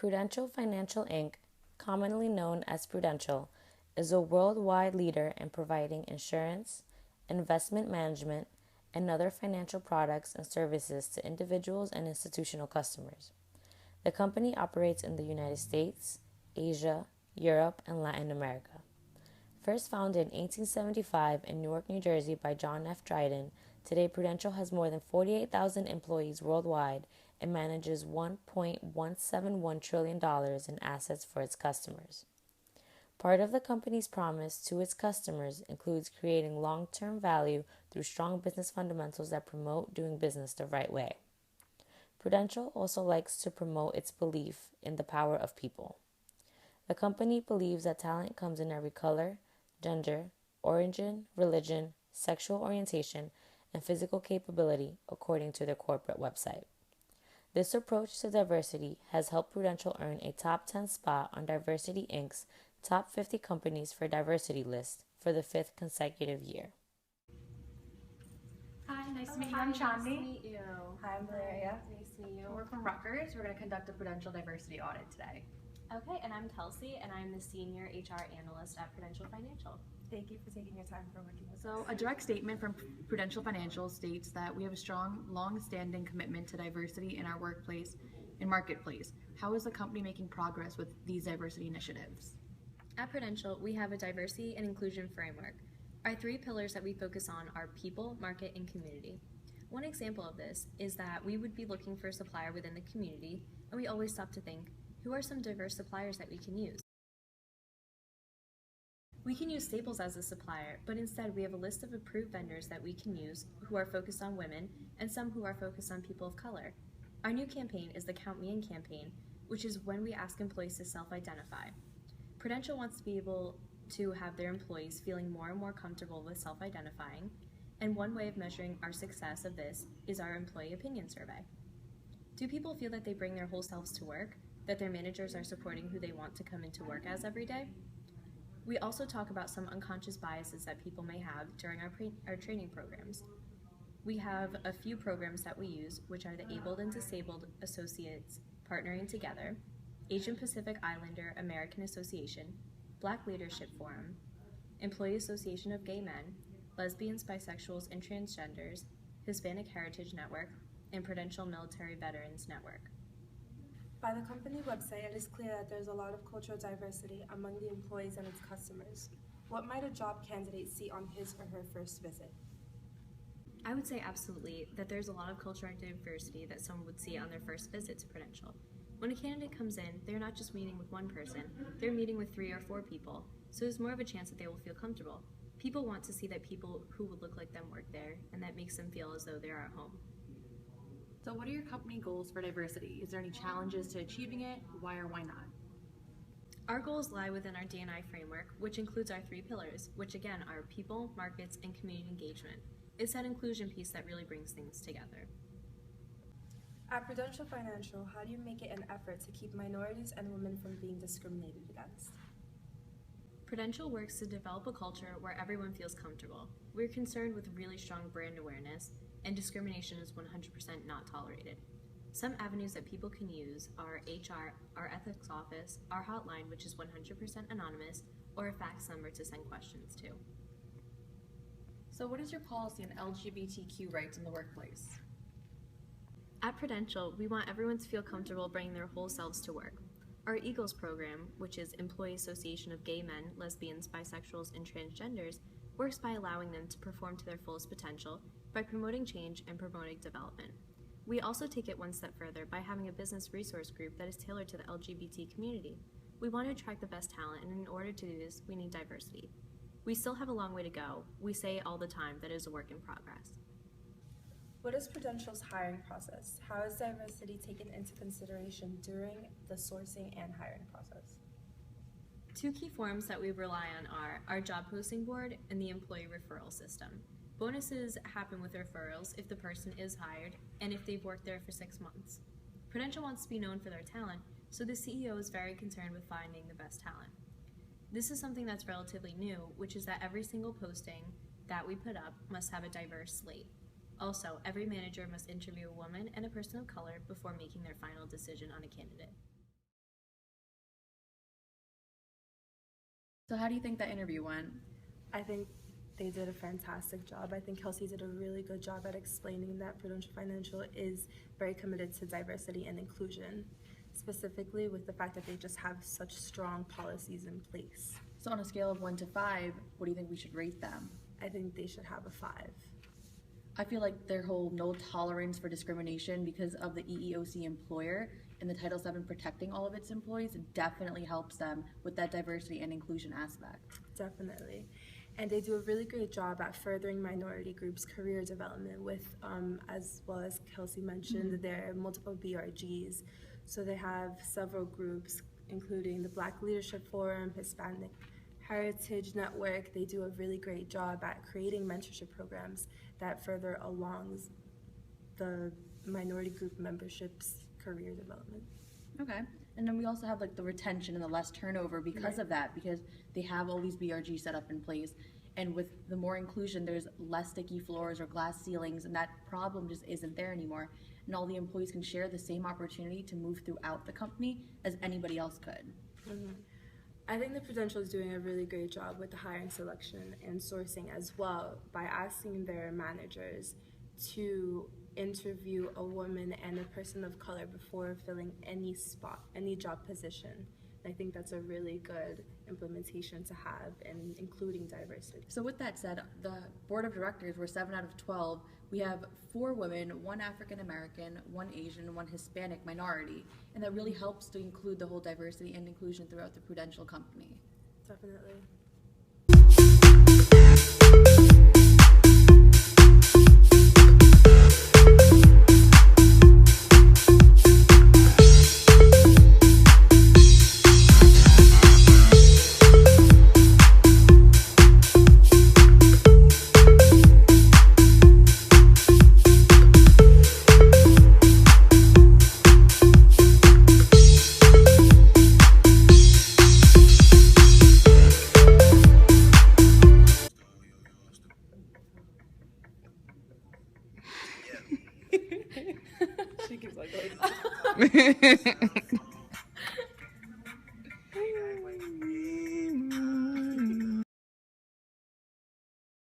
Prudential Financial Inc., commonly known as Prudential, is a worldwide leader in providing insurance, investment management, and other financial products and services to individuals and institutional customers. The company operates in the United States, Asia, Europe, and Latin America. First founded in 1875 in Newark, New Jersey by John F. Dryden, today Prudential has more than 48,000 employees worldwide and manages $1.171 trillion in assets for its customers. Part of the company's promise to its customers includes creating long-term value through strong business fundamentals that promote doing business the right way. Prudential also likes to promote its belief in the power of people. The company believes that talent comes in every color, gender, origin, religion, sexual orientation, and physical capability, according to their corporate website. This approach to diversity has helped Prudential earn a top 10 spot on Diversity Inc.'s Top 50 Companies for Diversity list for the fifth consecutive year. Hi, nice to meet you. I'm Chandni. Nice to meet you. Hi, I'm Valeria. Nice to meet you. We're from Rutgers. We're going to conduct a Prudential diversity audit today. Okay, and I'm Kelsey, and I'm the Senior HR Analyst at Prudential Financial. Thank you for taking your time for working with us. So, a direct statement from Prudential Financial states that we have a strong, long-standing commitment to diversity in our workplace and marketplace. How is the company making progress with these diversity initiatives? At Prudential, we have a diversity and inclusion framework. Our three pillars that we focus on are people, market, and community. One example of this is that we would be looking for a supplier within the community, and we always stop to think, who are some diverse suppliers that we can use? We can use Staples as a supplier, but instead we have a list of approved vendors that we can use who are focused on women and some who are focused on people of color. Our new campaign is the Count Me In campaign, which is when we ask employees to self-identify. Prudential wants to be able to have their employees feeling more and more comfortable with self-identifying, and one way of measuring our success of this is our employee opinion survey. Do people feel that they bring their whole selves to work, that their managers are supporting who they want to come into work as every day? We also talk about some unconscious biases that people may have during our training programs. We have a few programs that we use, which are the Abled and Disabled Associates Partnering Together, Asian Pacific Islander American Association, Black Leadership Forum, Employee Association of Gay Men, Lesbians, Bisexuals, and Transgenders, Hispanic Heritage Network, and Prudential Military Veterans Network. By the company website, it is clear that there's a lot of cultural diversity among the employees and its customers. What might a job candidate see on his or her first visit? I would say absolutely that there's a lot of cultural diversity that someone would see on their first visit to Prudential. When a candidate comes in, they're not just meeting with one person, they're meeting with 3 or 4 people, so there's more of a chance that they will feel comfortable. People want to see that people who would look like them work there, and that makes them feel as though they're at home. So, what are your company goals for diversity? Is there any challenges to achieving it? Why or why not? Our goals lie within our D&I framework, which includes our 3 pillars, which again are people, markets, and community engagement. It's that inclusion piece that really brings things together. At Prudential Financial, how do you make it an effort to keep minorities and women from being discriminated against? Prudential works to develop a culture where everyone feels comfortable. We're concerned with really strong brand awareness, and discrimination is 100% not tolerated. Some avenues that people can use are HR, our ethics office, our hotline, which is 100% anonymous, or a fax number to send questions to. So, what is your policy on LGBTQ rights in the workplace? At Prudential, we want everyone to feel comfortable bringing their whole selves to work. Our EAGLES program, which is Employee Association of Gay Men, Lesbians, Bisexuals, and Transgenders, works by allowing them to perform to their fullest potential by promoting change and promoting development. We also take it one step further by having a business resource group that is tailored to the LGBT community. We want to attract the best talent, and in order to do this, we need diversity. We still have a long way to go. We say all the time that it is a work in progress. What is Prudential's hiring process? How is diversity taken into consideration during the sourcing and hiring process? 2 key forms that we rely on are our job posting board and the employee referral system. Bonuses happen with referrals if the person is hired and if they've worked there for 6 months. Prudential wants to be known for their talent, so the CEO is very concerned with finding the best talent. This is something that's relatively new, which is that every single posting that we put up must have a diverse slate. Also, every manager must interview a woman and a person of color before making their final decision on a candidate. So how do you think that interview went? I think they did a fantastic job. I think Kelsey did a really good job at explaining that Prudential Financial is very committed to diversity and inclusion, specifically with the fact that they just have such strong policies in place. So on a scale of 1 to 5, what do you think we should rate them? I think they should have a 5. I feel like their whole no tolerance for discrimination because of the EEOC employer and the Title VII protecting all of its employees definitely helps them with that diversity and inclusion aspect. Definitely. And they do a really great job at furthering minority groups' career development with, as well as Kelsey mentioned, there are multiple BRGs. So they have several groups, including the Black Leadership Forum, Hispanic Heritage Network. They do a really great job at creating mentorship programs that further along the minority group membership's career development. Okay. And then we also have like the retention and the less turnover because of that, because they have all these BRGs set up in place. And with the more inclusion, there's less sticky floors or glass ceilings, and that problem just isn't there anymore. And all the employees can share the same opportunity to move throughout the company as anybody else could. I think the Prudential is doing a really great job with the hiring selection and sourcing as well by asking their managers to interview a woman and a person of color before filling any job position. And I think that's a really good implementation to have in including diversity. So with that said, the board of directors were 7 out of 12. We have 4 women, 1 African American, 1 Asian, 1 Hispanic minority, and that really helps to include the whole diversity and inclusion throughout the Prudential company. Definitely. She keeps like